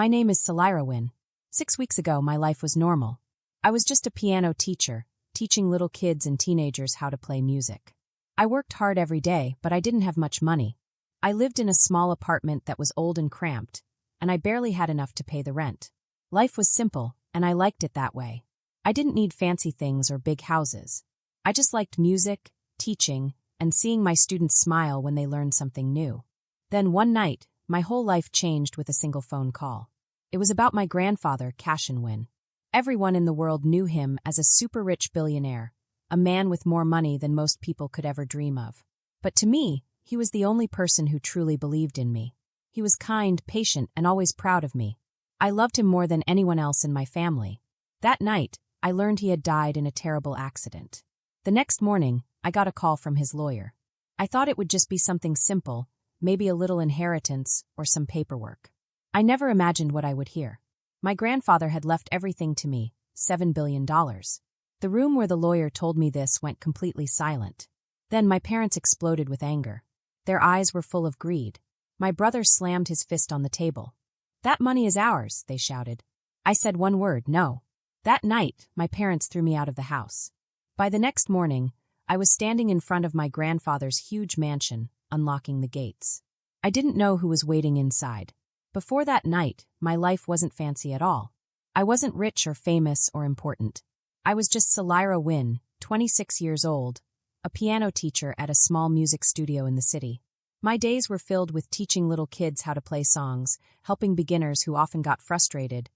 My name is Selira Wynn. 6 weeks ago, my life was normal. I was just a piano teacher, teaching little kids and teenagers how to play music. I worked hard every day, but I didn't have much money. I lived in a small apartment that was old and cramped, and I barely had enough to pay the rent. Life was simple, and I liked it that way. I didn't need fancy things or big houses. I just liked music, teaching, and seeing my students smile when they learned something new. Then one night, my whole life changed with a single phone call. It was about my grandfather, Cashin Wynn. Everyone in the world knew him as a super-rich billionaire, a man with more money than most people could ever dream of. But to me, he was the only person who truly believed in me. He was kind, patient, and always proud of me. I loved him more than anyone else in my family. That night, I learned he had died in a terrible accident. The next morning, I got a call from his lawyer. I thought it would just be something simple, maybe a little inheritance or some paperwork. I never imagined what I would hear. My grandfather had left everything to me, $7 billion. The room where the lawyer told me this went completely silent. Then my parents exploded with anger. Their eyes were full of greed. My brother slammed his fist on the table. "That money is ours," they shouted. I said one word, "No." That night, my parents threw me out of the house. By the next morning, I was standing in front of my grandfather's huge mansion, unlocking the gates. I didn't know who was waiting inside. Before that night, my life wasn't fancy at all. I wasn't rich or famous or important. I was just Selira Wynn, 26 years old, a piano teacher at a small music studio in the city. My days were filled with teaching little kids how to play songs, helping beginners who often got frustrated,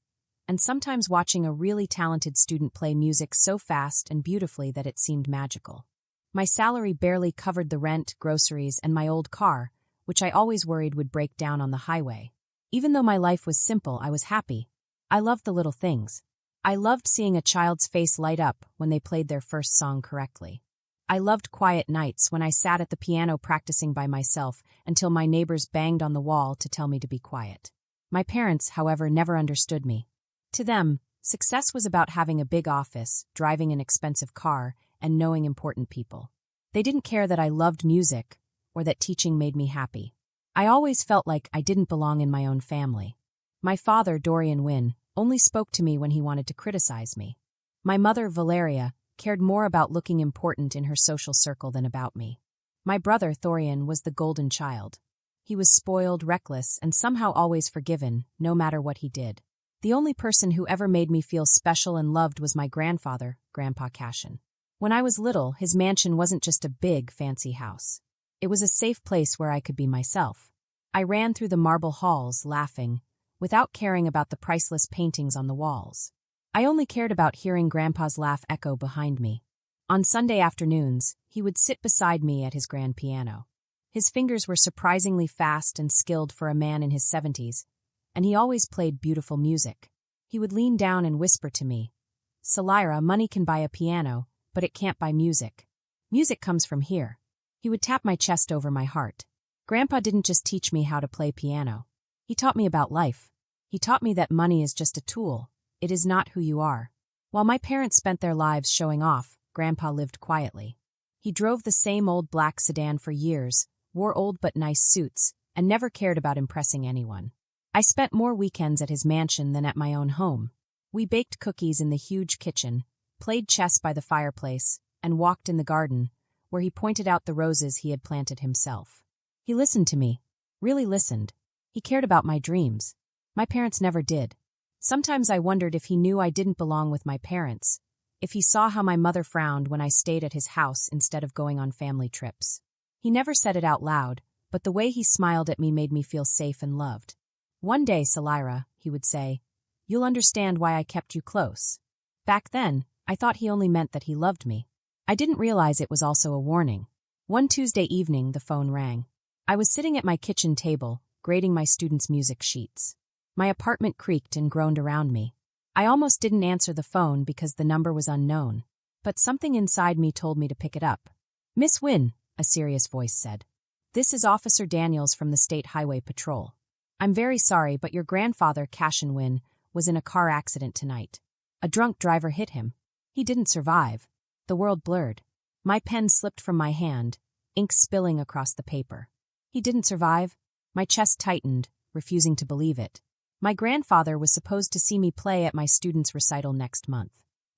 and sometimes watching a really talented student play music so fast and beautifully that it seemed magical. My salary barely covered the rent, groceries, and my old car, which I always worried would break down on the highway. Even though my life was simple, I was happy. I loved the little things. I loved seeing a child's face light up when they played their first song correctly. I loved quiet nights when I sat at the piano practicing by myself until my neighbors banged on the wall to tell me to be quiet. My parents, however, never understood me. To them, success was about having a big office, driving an expensive car, and knowing important people. They didn't care that I loved music or that teaching made me happy. I always felt like I didn't belong in my own family. My father, Dorian Wynn, only spoke to me when he wanted to criticize me. My mother, Valeria, cared more about looking important in her social circle than about me. My brother, Thorian, was the golden child. He was spoiled, reckless, and somehow always forgiven, no matter what he did. The only person who ever made me feel special and loved was my grandfather, Grandpa Cashin. When I was little, his mansion wasn't just a big, fancy house. It was a safe place where I could be myself. I ran through the marble halls, laughing, without caring about the priceless paintings on the walls. I only cared about hearing Grandpa's laugh echo behind me. On Sunday afternoons, he would sit beside me at his grand piano. His fingers were surprisingly fast and skilled for a man in his 70s, and he always played beautiful music. He would lean down and whisper to me, "Selira, money can buy a piano, but it can't buy music. Music comes from here." He would tap my chest over my heart. Grandpa didn't just teach me how to play piano. He taught me about life. He taught me that money is just a tool. It is not who you are. While my parents spent their lives showing off, Grandpa lived quietly. He drove the same old black sedan for years, wore old but nice suits, and never cared about impressing anyone. I spent more weekends at his mansion than at my own home. We baked cookies in the huge kitchen, played chess by the fireplace, and walked in the garden, where he pointed out the roses he had planted himself. He listened to me, really listened. He cared about my dreams. My parents never did. Sometimes I wondered if he knew I didn't belong with my parents, if he saw how my mother frowned when I stayed at his house instead of going on family trips. He never said it out loud, but the way he smiled at me made me feel safe and loved. "One day, Selira," he would say, "you'll understand why I kept you close." Back then, I thought he only meant that he loved me. I didn't realize it was also a warning. One Tuesday evening, the phone rang. I was sitting at my kitchen table, grading my students' music sheets. My apartment creaked and groaned around me. I almost didn't answer the phone because the number was unknown, but something inside me told me to pick it up. "Miss Wynn," a serious voice said. "This is Officer Daniels from the State Highway Patrol. I'm very sorry, but your grandfather, Cashin Wynn, was in a car accident tonight. A drunk driver hit him. He didn't survive." The world blurred. My pen slipped from my hand, ink spilling across the paper. "He didn't survive?" My chest tightened, refusing to believe it. My grandfather was supposed to see me play at my student's recital next month.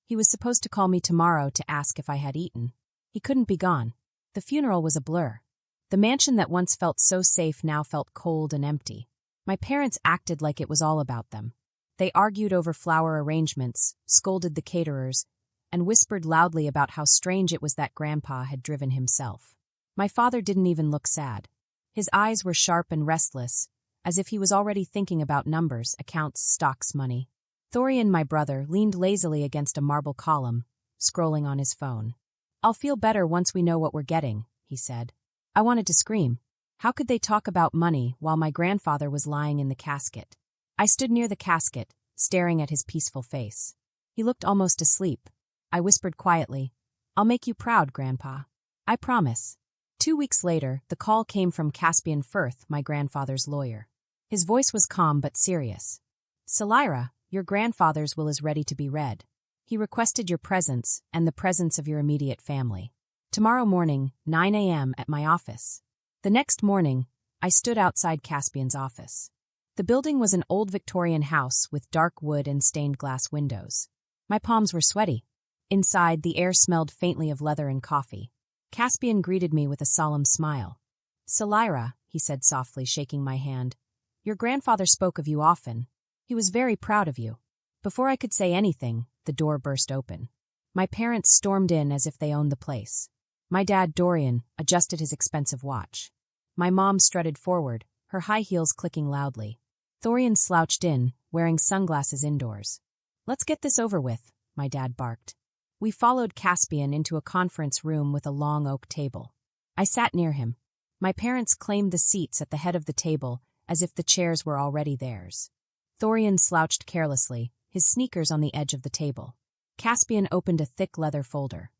He was supposed to call me tomorrow to ask if I had eaten. He couldn't be gone. The funeral was a blur. The mansion that once felt so safe now felt cold and empty. My parents acted like it was all about them. They argued over flower arrangements, scolded the caterers, and whispered loudly about how strange it was that Grandpa had driven himself. My father didn't even look sad. His eyes were sharp and restless, as if he was already thinking about numbers, accounts, stocks, money. Thorian, my brother, leaned lazily against a marble column, scrolling on his phone. "I'll feel better once we know what we're getting," he said. I wanted to scream. How could they talk about money while my grandfather was lying in the casket? I stood near the casket, staring at his peaceful face. He looked almost asleep. I whispered quietly, "I'll make you proud, Grandpa. I promise." 2 weeks later, the call came from Caspian Firth, my grandfather's lawyer. His voice was calm but serious. "Selira, your grandfather's will is ready to be read. He requested your presence and the presence of your immediate family. Tomorrow morning, 9 a.m. at my office." The next morning, I stood outside Caspian's office. The building was an old Victorian house with dark wood and stained glass windows. My palms were sweaty. Inside, the air smelled faintly of leather and coffee. Caspian greeted me with a solemn smile. "Selira," he said softly, shaking my hand, "your grandfather spoke of you often. He was very proud of you." Before I could say anything, the door burst open. My parents stormed in as if they owned the place. My dad, Dorian, adjusted his expensive watch. My mom strutted forward, her high heels clicking loudly. Thorian slouched in, wearing sunglasses indoors. "Let's get this over with," my dad barked. We followed Caspian into a conference room with a long oak table. I sat near him. My parents claimed the seats at the head of the table as if the chairs were already theirs. Thorian slouched carelessly, his sneakers on the edge of the table. Caspian opened a thick leather folder.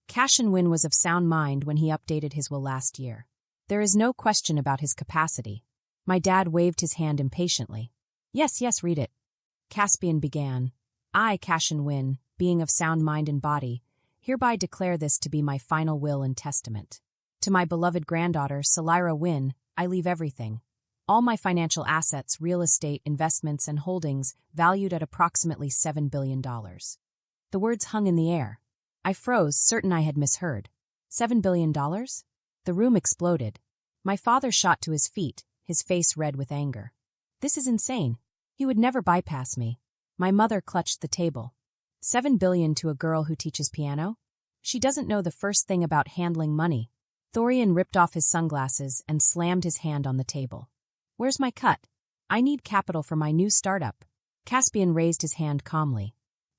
Cashin Wynne was of sound mind when he updated his will last year. There is no question about his capacity. My dad waved his hand impatiently. Yes, read it." Caspian began. "I, Cashin Wynne, being of sound mind and body, hereby declare this to be my final will and testament. To my beloved granddaughter, Selira Wynne, I leave everything. All my financial assets, real estate, investments, and holdings valued at approximately $7 billion. The words hung in the air. I froze, certain I had misheard. $7 billion? The room exploded. My father shot to his feet, his face red with anger. This is insane. He would never bypass me. My mother clutched the table. $7 billion to a girl who teaches piano? She doesn't know the first thing about handling money. Thorian ripped off his sunglasses and slammed his hand on the table. "Where's my cut? I need capital for my new startup." Caspian raised his hand calmly.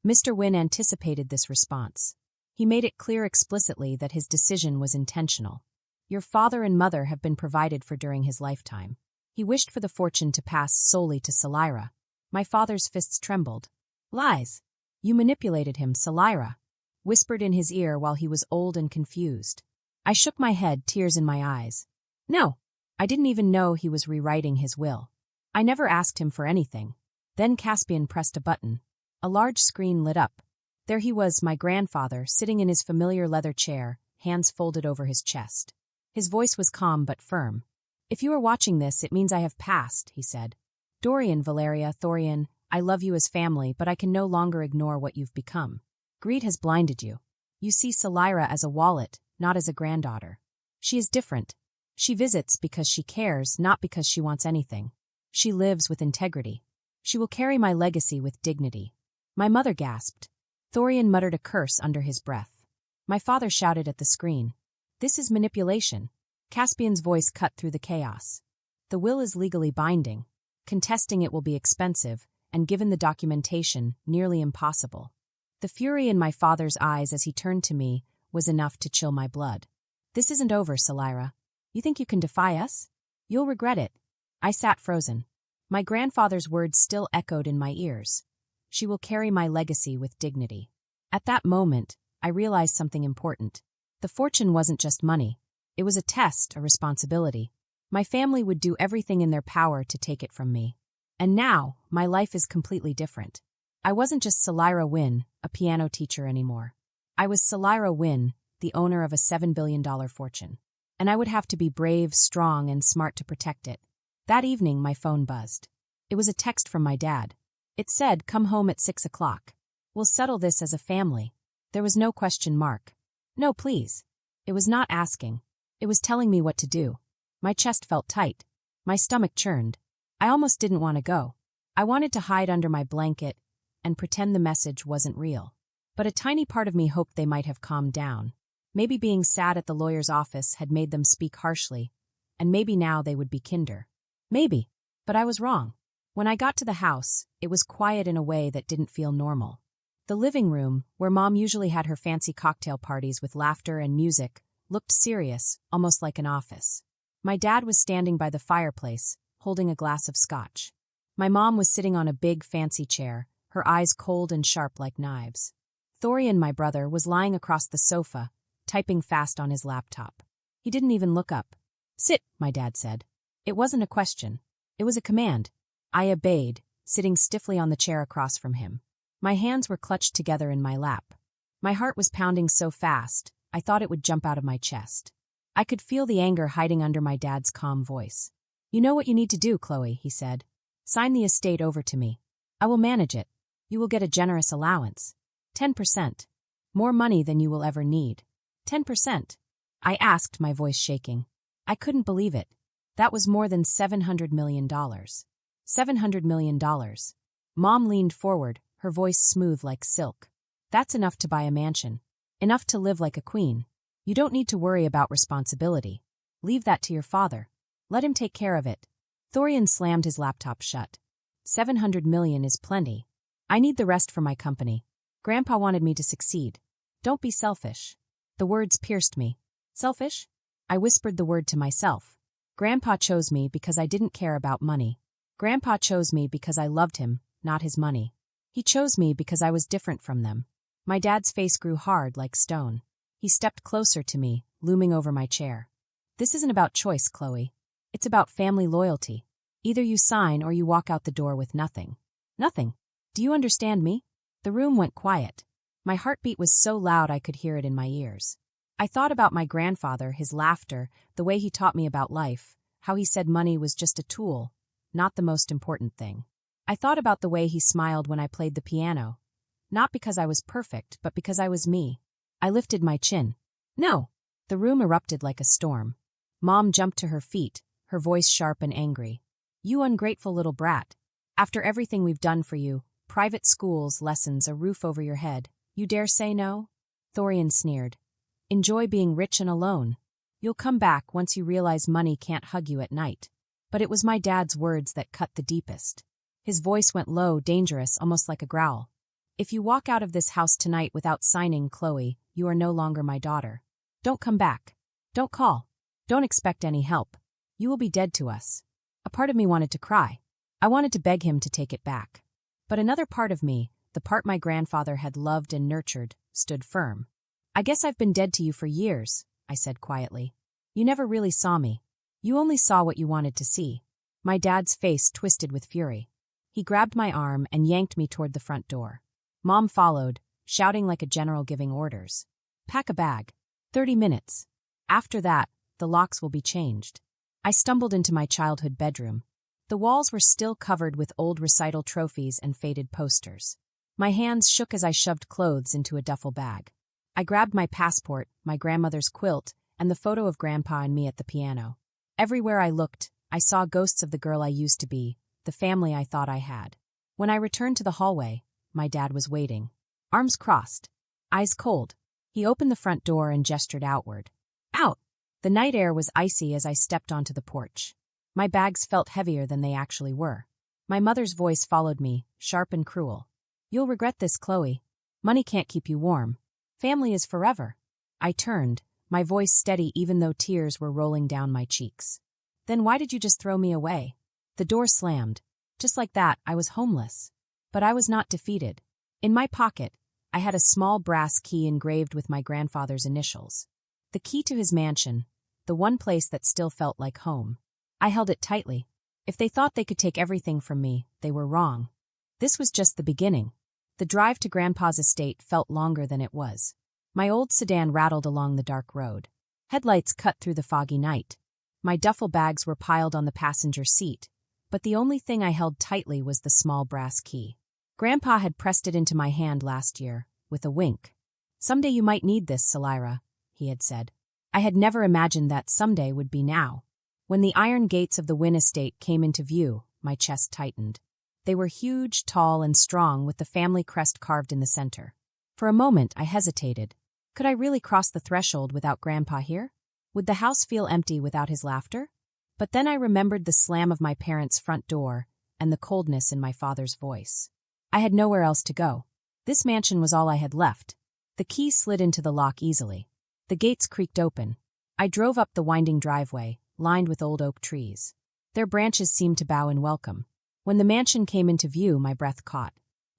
Mr. Wynne anticipated this response. He made it clear explicitly that his decision was intentional. "Your father and mother have been provided for during his lifetime. He wished for the fortune to pass solely to Selira." My father's fists trembled. "Lies! You manipulated him, Selira," whispered in his ear while he was old and confused. I shook my head, tears in my eyes. "No, I didn't even know he was rewriting his will. I never asked him for anything." Then Caspian pressed a button. A large screen lit up. There he was, my grandfather, sitting in his familiar leather chair, hands folded over his chest. His voice was calm but firm. "If you are watching this, it means I have passed," he said. "Dorian, Valeria, Thorian, I love you as family, but I can no longer ignore what you've become. Greed has blinded you. You see Selira as a wallet, not as a granddaughter. She is different. She visits because she cares, not because she wants anything. She lives with integrity. She will carry my legacy with dignity." My mother gasped. Thorian muttered a curse under his breath. My father shouted at the screen. "This is manipulation." Caspian's voice cut through the chaos. "The will is legally binding. Contesting it will be expensive, and given the documentation, nearly impossible." The fury in my father's eyes as he turned to me was enough to chill my blood. "This isn't over, Selira. You think you can defy us? You'll regret it." I sat frozen. My grandfather's words still echoed in my ears. "She will carry my legacy with dignity." At that moment, I realized something important. The fortune wasn't just money. It was a test, a responsibility. My family would do everything in their power to take it from me. And now, my life is completely different. I wasn't just Selira Wynne, a piano teacher anymore. I was Selira Wynne, the owner of a $7 billion fortune. And I would have to be brave, strong, and smart to protect it. That evening, my phone buzzed. It It was a text from my dad. It said, "Come home at 6 o'clock. We'll settle this as a family." There was no question mark. No, please. It was not asking. It was telling me what to do. My chest felt tight. My stomach churned. I almost didn't want to go. I wanted to hide under my blanket and pretend the message wasn't real. But a tiny part of me hoped they might have calmed down. Maybe being sad at the lawyer's office had made them speak harshly, and maybe now they would be kinder. Maybe. But I was wrong. When I got to the house, it was quiet in a way that didn't feel normal. The living room, where Mom usually had her fancy cocktail parties with laughter and music, looked serious, almost like an office. My dad was standing by the fireplace, holding a glass of scotch. My mom was sitting on a big, fancy chair, her eyes cold and sharp like knives. Thorian, my brother, was lying across the sofa, typing fast on his laptop. He didn't even look up. "Sit," my dad said. It wasn't a question. It was a command. I obeyed, sitting stiffly on the chair across from him. My hands were clutched together in my lap. My heart was pounding so fast, I thought it would jump out of my chest. I could feel the anger hiding under my dad's calm voice. "You know what you need to do, Chloe," he said. "Sign the estate over to me. I will manage it. You will get a generous allowance. 10%. More money than you will ever need." 10%? I asked, my voice shaking. I couldn't believe it. That was more than $700 million. $700 million. Mom leaned forward, her voice smooth like silk. "That's enough to buy a mansion. Enough to live like a queen. You don't need to worry about responsibility. Leave that to your father. Let him take care of it." Thorian slammed his laptop shut. 700 million is plenty. I need the rest for my company. Grandpa wanted me to succeed. Don't be selfish. The words pierced me. Selfish? I whispered the word to myself. Grandpa chose me because I didn't care about money. Grandpa chose me because I loved him, not his money. He chose me because I was different from them. My dad's face grew hard like stone. He stepped closer to me, looming over my chair. "This isn't about choice, Chloe. It's about family loyalty. Either you sign or you walk out the door with nothing." Nothing. Do you understand me? The room went quiet. My heartbeat was so loud I could hear it in my ears. I thought about my grandfather, his laughter, the way he taught me about life, how he said money was just a tool, not the most important thing. I thought about the way he smiled when I played the piano. Not because I was perfect, but because I was me. I lifted my chin. "No." The room erupted like a storm. Mom jumped to her feet, her voice sharp and angry. "You ungrateful little brat. After everything we've done for you, private schools, lessons, a roof over your head, you dare say no?" Thorian sneered. "Enjoy being rich and alone. You'll come back once you realize money can't hug you at night." But it was my dad's words that cut the deepest. His voice went low, dangerous, almost like a growl. "If you walk out of this house tonight without signing, Chloe, you are no longer my daughter. Don't come back. Don't call. Don't expect any help. You will be dead to us." A part of me wanted to cry. I wanted to beg him to take it back. But another part of me, the part my grandfather had loved and nurtured, stood firm. "I guess I've been dead to you for years," I said quietly. "You never really saw me. You only saw what you wanted to see." My dad's face twisted with fury. He grabbed my arm and yanked me toward the front door. Mom followed, shouting like a general giving orders. "Pack a bag. 30 minutes. After that, the locks will be changed." I stumbled into my childhood bedroom. The walls were still covered with old recital trophies and faded posters. My hands shook as I shoved clothes into a duffel bag. I grabbed my passport, my grandmother's quilt, and the photo of Grandpa and me at the piano. Everywhere I looked, I saw ghosts of the girl I used to be, the family I thought I had. When I returned to the hallway, my dad was waiting. Arms crossed. Eyes cold. He opened the front door and gestured outward. "Out!" The night air was icy as I stepped onto the porch. My bags felt heavier than they actually were. My mother's voice followed me, sharp and cruel. "You'll regret this, Chloe. Money can't keep you warm. Family is forever." I turned, my voice steady even though tears were rolling down my cheeks. "Then why did you just throw me away?" The door slammed. Just like that, I was homeless. But I was not defeated. In my pocket, I had a small brass key engraved with my grandfather's initials. The key to his mansion, the one place that still felt like home. I held it tightly. If they thought they could take everything from me, they were wrong. This was just the beginning. The drive to Grandpa's estate felt longer than it was. My old sedan rattled along the dark road. Headlights cut through the foggy night. My duffel bags were piled on the passenger seat, but the only thing I held tightly was the small brass key. Grandpa had pressed it into my hand last year, with a wink. "Someday you might need this, Selira," he had said. I had never imagined that someday would be now. When the iron gates of the Wynne estate came into view, my chest tightened. They were huge, tall, and strong, with the family crest carved in the center. For a moment, I hesitated. Could I really cross the threshold without Grandpa here? Would the house feel empty without his laughter? But then I remembered the slam of my parents' front door and the coldness in my father's voice. I had nowhere else to go. This mansion was all I had left. The key slid into the lock easily. The gates creaked open. I drove up the winding driveway, lined with old oak trees. Their branches seemed to bow in welcome. When the mansion came into view, my breath caught.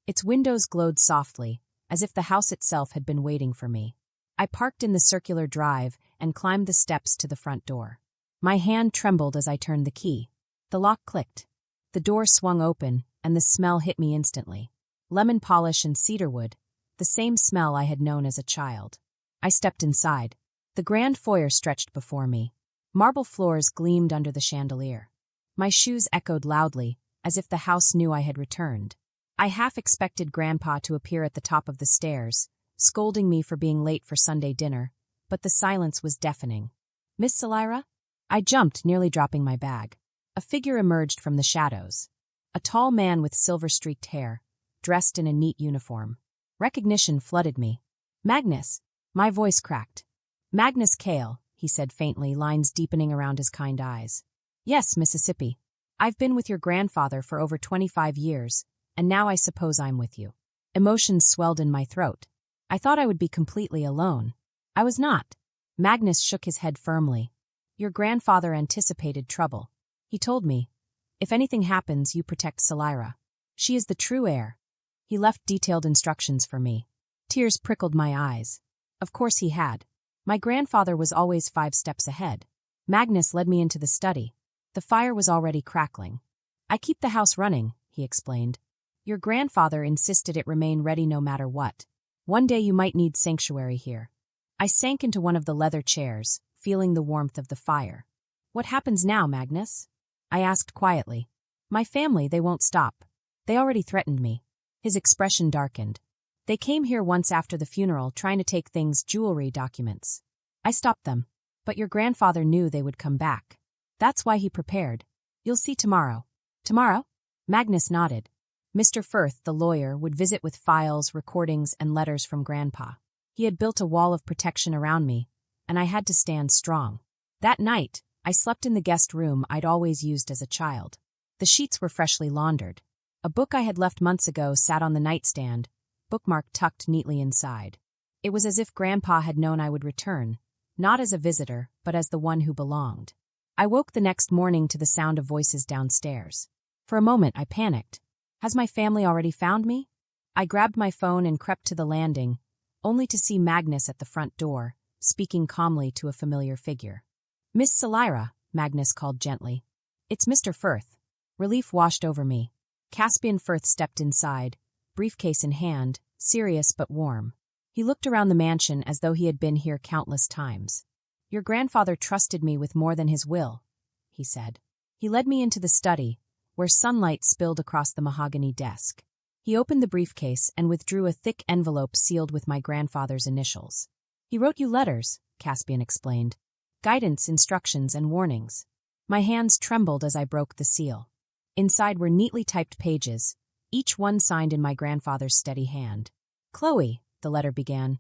Its windows glowed softly, as if the house itself had been waiting for me. I parked in the circular drive and climbed the steps to the front door. My hand trembled as I turned the key. The lock clicked. The door swung open, and the smell hit me instantly. Lemon polish and cedarwood, the same smell I had known as a child. I stepped inside. The grand foyer stretched before me. Marble floors gleamed under the chandelier. My shoes echoed loudly, as if the house knew I had returned. I half expected Grandpa to appear at the top of the stairs, scolding me for being late for Sunday dinner, but the silence was deafening. "Miss Selira?" I jumped, nearly dropping my bag. A figure emerged from the shadows. A tall man with silver-streaked hair, dressed in a neat uniform. Recognition flooded me. "Magnus!" My voice cracked. "Magnus Cale," he said faintly, lines deepening around his kind eyes. "Yes, Mississippi. I've been with your grandfather for over 25 years, and now I suppose I'm with you." Emotions swelled in my throat. I thought I would be completely alone. I was not. Magnus shook his head firmly. "Your grandfather anticipated trouble. He told me, if anything happens, you protect Selira. She is the true heir." He left detailed instructions for me. Tears prickled my eyes. Of course he had. My grandfather was always 5 steps ahead. Magnus led me into the study. The fire was already crackling. "I keep the house running," he explained. "Your grandfather insisted it remain ready no matter what. One day you might need sanctuary here." I sank into one of the leather chairs, feeling the warmth of the fire. "What happens now, Magnus?" I asked quietly. "My family, they won't stop. They already threatened me." His expression darkened. "They came here once after the funeral, trying to take things, jewelry, documents. I stopped them. But your grandfather knew they would come back. That's why he prepared. You'll see tomorrow." "Tomorrow?" Magnus nodded. Mr. Firth, the lawyer, would visit with files, recordings, and letters from Grandpa. He had built a wall of protection around me, and I had to stand strong. That night, I slept in the guest room I'd always used as a child. The sheets were freshly laundered. A book I had left months ago sat on the nightstand, bookmark tucked neatly inside. It was as if Grandpa had known I would return, not as a visitor, but as the one who belonged. I woke the next morning to the sound of voices downstairs. For a moment, I panicked. Has my family already found me? I grabbed my phone and crept to the landing, only to see Magnus at the front door, speaking calmly to a familiar figure. "Miss Selira," Magnus called gently. "It's Mr. Firth." Relief washed over me. Caspian Firth stepped inside, briefcase in hand, serious but warm. He looked around the mansion as though he had been here countless times. "Your grandfather trusted me with more than his will," he said. He led me into the study, where sunlight spilled across the mahogany desk. He opened the briefcase and withdrew a thick envelope sealed with my grandfather's initials. "He wrote you letters," Caspian explained. "Guidance, instructions, and warnings." My hands trembled as I broke the seal. Inside were neatly typed pages, each one signed in my grandfather's steady hand. "Chloe," the letter began,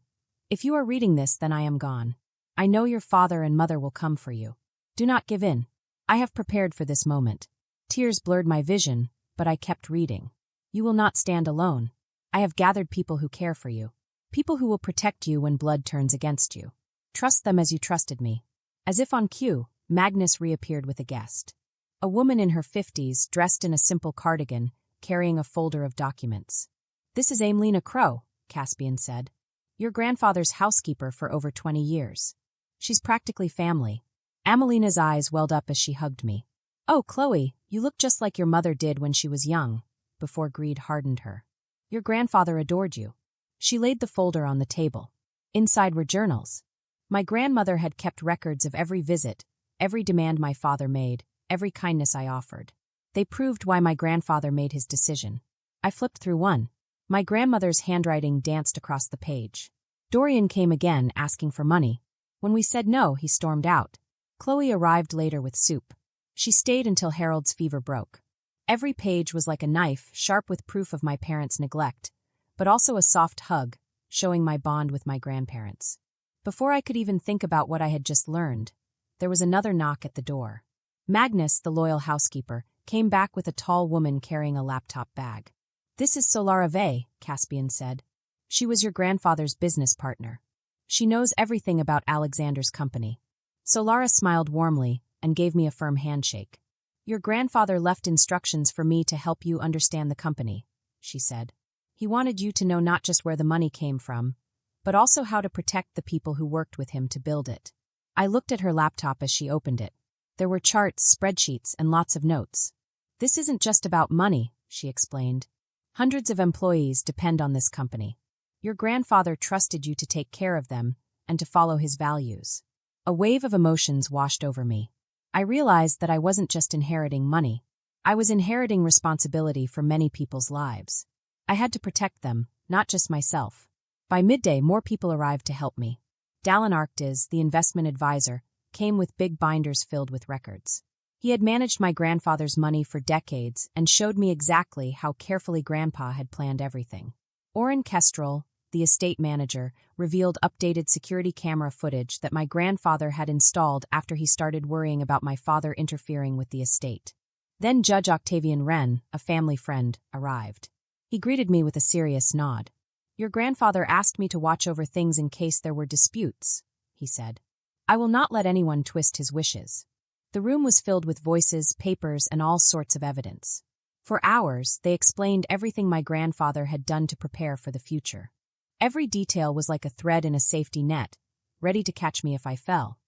"if you are reading this, then I am gone. I know your father and mother will come for you. Do not give in. I have prepared for this moment." Tears blurred my vision, but I kept reading. "You will not stand alone. I have gathered people who care for you. People who will protect you when blood turns against you. Trust them as you trusted me." As if on cue, Magnus reappeared with a guest. A woman in her 50s, dressed in a simple cardigan, carrying a folder of documents. "This is Amelina Crow," Caspian said. "Your grandfather's housekeeper for over 20 years. She's practically family." Amelina's eyes welled up as she hugged me. "Oh, Chloe, you look just like your mother did when she was young," before greed hardened her. "Your grandfather adored you." She laid the folder on the table. Inside were journals. My grandmother had kept records of every visit, every demand my father made, every kindness I offered. They proved why my grandfather made his decision. I flipped through one. My grandmother's handwriting danced across the page. Dorian came again, asking for money. When we said no, he stormed out. Chloe arrived later with soup. She stayed until Harold's fever broke. Every page was like a knife, sharp with proof of my parents' neglect, but also a soft hug, showing my bond with my grandparents. Before I could even think about what I had just learned, there was another knock at the door. Magnus, the loyal housekeeper, came back with a tall woman carrying a laptop bag. "This is Solara Vey," Caspian said. "She was your grandfather's business partner. She knows everything about Alexander's company." Solara smiled warmly and gave me a firm handshake. "Your grandfather left instructions for me to help you understand the company," she said. "He wanted you to know not just where the money came from, but also how to protect the people who worked with him to build it." I looked at her laptop as she opened it. There were charts, spreadsheets, and lots of notes. "This isn't just about money," she explained. "Hundreds of employees depend on this company. Your grandfather trusted you to take care of them and to follow his values." A wave of emotions washed over me. I realized that I wasn't just inheriting money. I was inheriting responsibility for many people's lives. I had to protect them, not just myself. By midday, more people arrived to help me. Dallin Arctiz, the investment advisor, came with big binders filled with records. He had managed my grandfather's money for decades and showed me exactly how carefully Grandpa had planned everything. Oren Kestrel, the estate manager, revealed updated security camera footage that my grandfather had installed after he started worrying about my father interfering with the estate. Then Judge Octavian Wren, a family friend, arrived. He greeted me with a serious nod. "Your grandfather asked me to watch over things in case there were disputes," he said. "I will not let anyone twist his wishes." The room was filled with voices, papers, and all sorts of evidence. For hours, they explained everything my grandfather had done to prepare for the future. Every detail was like a thread in a safety net, ready to catch me if I fell.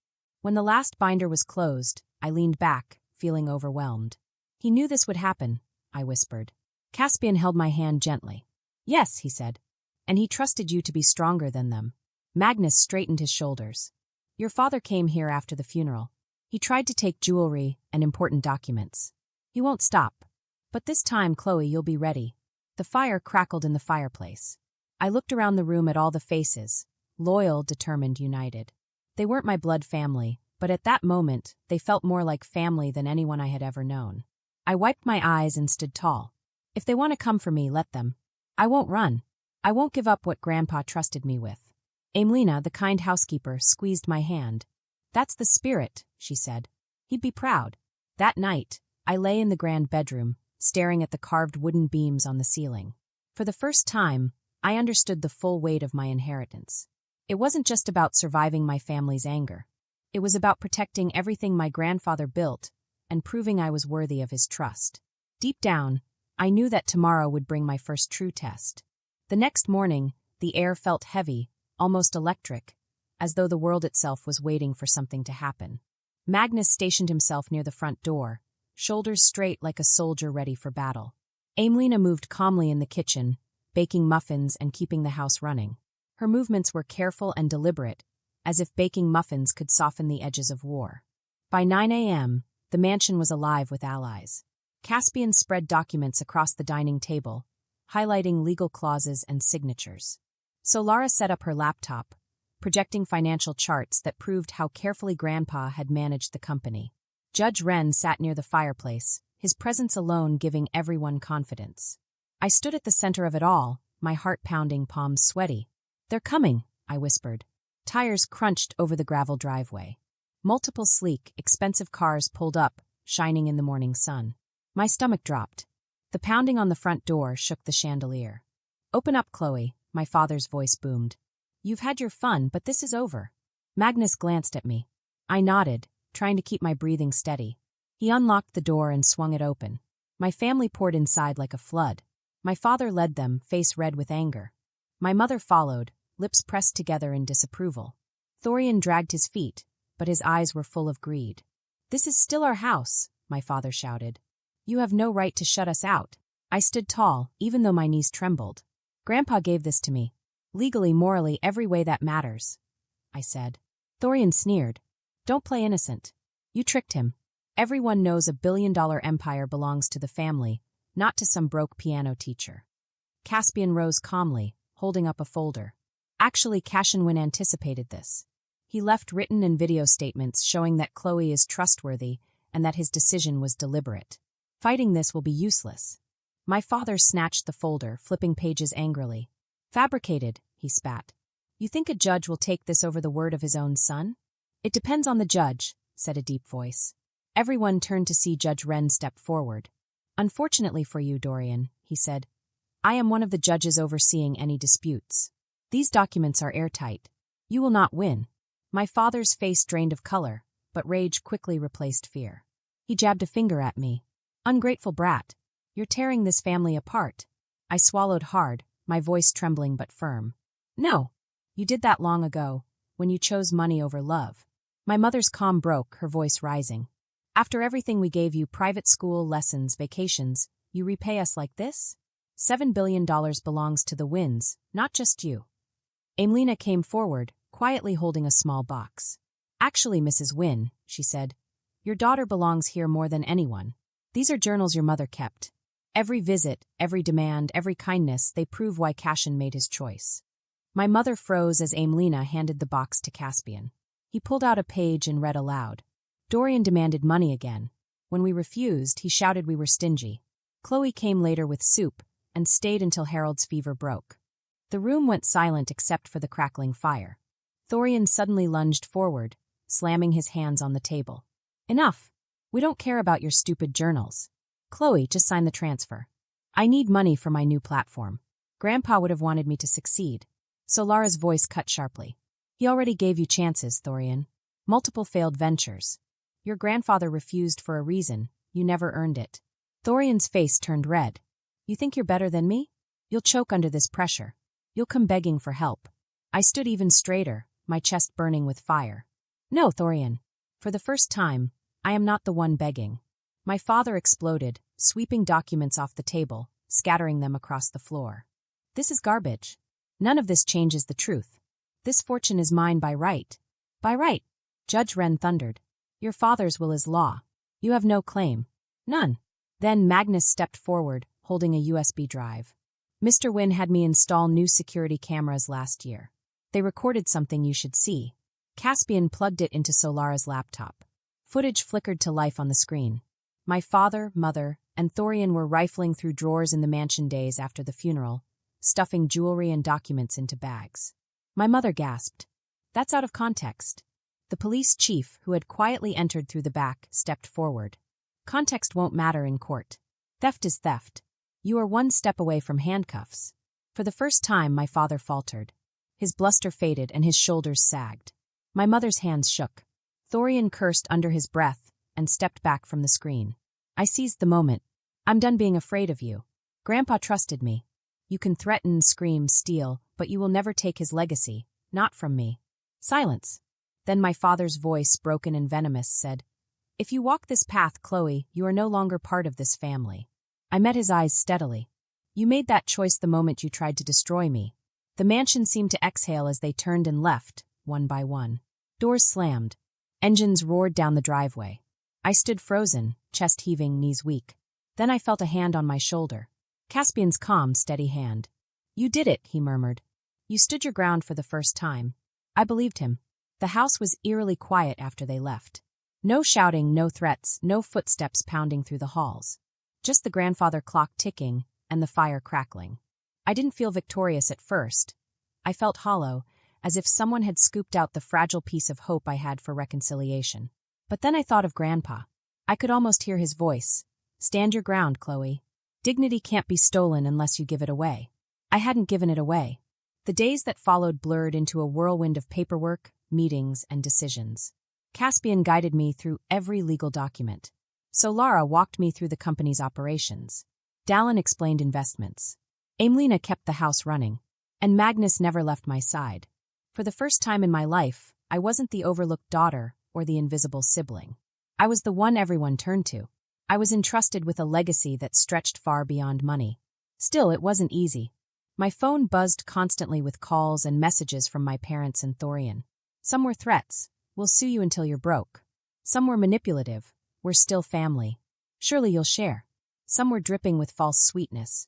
When the last binder was closed, I leaned back, feeling overwhelmed. "He knew this would happen," I whispered. Caspian held my hand gently. "Yes," he said. "And he trusted you to be stronger than them." Magnus straightened his shoulders. "Your father came here after the funeral. He tried to take jewelry and important documents. He won't stop. But this time, Chloe, you'll be ready." The fire crackled in the fireplace. I looked around the room at all the faces, loyal, determined, united. They weren't my blood family, but at that moment, they felt more like family than anyone I had ever known. I wiped my eyes and stood tall. If they want to come for me, let them. I won't run. I won't give up what Grandpa trusted me with. Amelina, the kind housekeeper, squeezed my hand. "That's the spirit," she said. "He'd be proud." That night, I lay in the grand bedroom, staring at the carved wooden beams on the ceiling. For the first time, I understood the full weight of my inheritance. It wasn't just about surviving my family's anger. It was about protecting everything my grandfather built and proving I was worthy of his trust. Deep down, I knew that tomorrow would bring my first true test. The next morning, the air felt heavy, almost electric, as though the world itself was waiting for something to happen. Magnus stationed himself near the front door, shoulders straight like a soldier ready for battle. Amelina moved calmly in the kitchen, baking muffins and keeping the house running. Her movements were careful and deliberate, as if baking muffins could soften the edges of war. By 9 a.m., the mansion was alive with allies. Caspian spread documents across the dining table, highlighting legal clauses and signatures. Solara set up her laptop, projecting financial charts that proved how carefully Grandpa had managed the company. Judge Wren sat near the fireplace, his presence alone giving everyone confidence. I stood at the center of it all, my heart pounding, palms sweaty. "They're coming," I whispered. Tires crunched over the gravel driveway. Multiple sleek, expensive cars pulled up, shining in the morning sun. My stomach dropped. The pounding on the front door shook the chandelier. "Open up, Chloe," my father's voice boomed. "You've had your fun, but this is over." Magnus glanced at me. I nodded, trying to keep my breathing steady. He unlocked the door and swung it open. My family poured inside like a flood. My father led them, face red with anger. My mother followed, lips pressed together in disapproval. Thorian dragged his feet, but his eyes were full of greed. "This is still our house," my father shouted. "You have no right to shut us out." I stood tall, even though my knees trembled. "Grandpa gave this to me. Legally, morally, every way that matters," I said. Thorian sneered. "Don't play innocent. You tricked him. Everyone knows a billion-dollar empire belongs to the family, not to some broke piano teacher. Caspian rose calmly, holding up a folder. Actually, Cashin anticipated this. He left written and video statements showing that Chloe is trustworthy and that his decision was deliberate. Fighting this will be useless. My father snatched the folder, flipping pages angrily. Fabricated, he spat. You think a judge will take this over the word of his own son? It depends on the judge, said a deep voice. Everyone turned to see Judge Wren step forward. Unfortunately for you, Dorian, he said, I am one of the judges overseeing any disputes. These documents are airtight. You will not win. My father's face drained of color, but rage quickly replaced fear. He jabbed a finger at me. Ungrateful brat. You're tearing this family apart. I swallowed hard, my voice trembling but firm. No. You did that long ago, when you chose money over love. My mother's calm broke, her voice rising. After everything we gave you, private school, lessons, vacations, you repay us like this? $7 billion belongs to the Wins, not just you. Amelina came forward, quietly holding a small box. Actually, Mrs. Wynne, she said, your daughter belongs here more than anyone. These are journals your mother kept. Every visit, every demand, every kindness, they prove why Cashin made his choice. My mother froze as Amelina handed the box to Caspian. He pulled out a page and read aloud. Dorian demanded money again. When we refused, he shouted we were stingy. Chloe came later with soup and stayed until Harold's fever broke. The room went silent except for the crackling fire. Dorian suddenly lunged forward, slamming his hands on the table. Enough. We don't care about your stupid journals. Chloe, just sign the transfer. I need money for my new platform. Grandpa would have wanted me to succeed. Solara's voice cut sharply. He already gave you chances, Dorian. Multiple failed ventures. Your grandfather refused for a reason. You never earned it. Dorian's face turned red. You think you're better than me? You'll choke under this pressure. You'll come begging for help. I stood even straighter, my chest burning with fire. No, Dorian. For the first time, I am not the one begging. My father exploded, sweeping documents off the table, scattering them across the floor. This is garbage. None of this changes the truth. This fortune is mine by right. By right. Judge Wren thundered. Your father's will is law. You have no claim. None. Then Magnus stepped forward, holding a USB drive. Mr. Wynne had me install new security cameras last year. They recorded something you should see. Caspian plugged it into Solara's laptop. Footage flickered to life on the screen. My father, mother, and Dorian were rifling through drawers in the mansion days after the funeral, stuffing jewelry and documents into bags. My mother gasped. That's out of context. The police chief, who had quietly entered through the back, stepped forward. Context won't matter in court. Theft is theft. You are one step away from handcuffs. For the first time, my father faltered. His bluster faded and his shoulders sagged. My mother's hands shook. Dorian cursed under his breath and stepped back from the screen. I seized the moment. I'm done being afraid of you. Grandpa trusted me. You can threaten, scream, steal, but you will never take his legacy, not from me. Silence. Then my father's voice, broken and venomous, said, If you walk this path, Chloe, you are no longer part of this family. I met his eyes steadily. You made that choice the moment you tried to destroy me. The mansion seemed to exhale as they turned and left, one by one. Doors slammed. Engines roared down the driveway. I stood frozen, chest heaving, knees weak. Then I felt a hand on my shoulder. Caspian's calm, steady hand. You did it, he murmured. You stood your ground for the first time. I believed him. The house was eerily quiet after they left. No shouting, no threats, no footsteps pounding through the halls. Just the grandfather clock ticking and the fire crackling. I didn't feel victorious at first. I felt hollow, as if someone had scooped out the fragile piece of hope I had for reconciliation. But then I thought of Grandpa. I could almost hear his voice. Stand your ground, Chloe. Dignity can't be stolen unless you give it away. I hadn't given it away. The days that followed blurred into a whirlwind of paperwork, meetings, and decisions. Caspian guided me through every legal document. Solara walked me through the company's operations. Dallin explained investments. Amelina kept the house running. And Magnus never left my side. For the first time in my life, I wasn't the overlooked daughter or the invisible sibling. I was the one everyone turned to. I was entrusted with a legacy that stretched far beyond money. Still, it wasn't easy. My phone buzzed constantly with calls and messages from my parents and Dorian. Some were threats. We'll sue you until you're broke. Some were manipulative. We're still family. Surely you'll share. Some were dripping with false sweetness.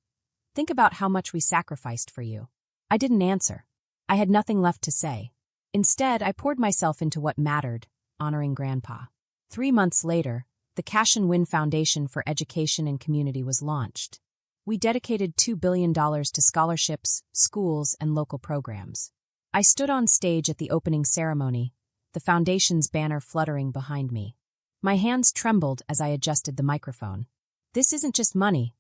Think about how much we sacrificed for you. I didn't answer. I had nothing left to say. Instead, I poured myself into what mattered, honoring Grandpa. 3 months later, the Cash and Win Foundation for Education and Community was launched. We dedicated $2 billion to scholarships, schools, and local programs. I stood on stage at the opening ceremony, the foundation's banner fluttering behind me. My hands trembled as I adjusted the microphone. "This isn't just money,"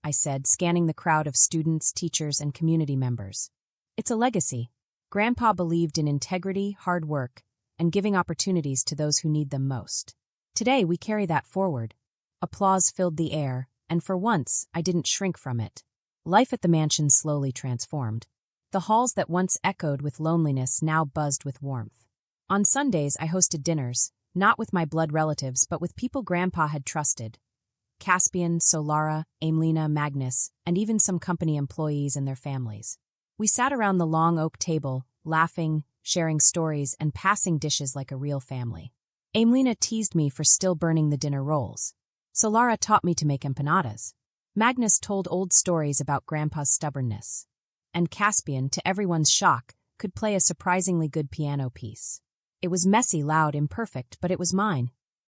I said, scanning the crowd of students, teachers, and community members. "It's a legacy." Grandpa believed in integrity, hard work, and giving opportunities to those who need them most. Today, we carry that forward. Applause filled the air, and for once, I didn't shrink from it. Life at the mansion slowly transformed. The halls that once echoed with loneliness now buzzed with warmth. On Sundays, I hosted dinners, not with my blood relatives, but with people Grandpa had trusted. Caspian, Solara, Amelina, Magnus, and even some company employees and their families. We sat around the long oak table, laughing, sharing stories, and passing dishes like a real family. Amelina teased me for still burning the dinner rolls. Solara taught me to make empanadas. Magnus told old stories about Grandpa's stubbornness. And Caspian, to everyone's shock, could play a surprisingly good piano piece. It was messy, loud, imperfect, but it was mine.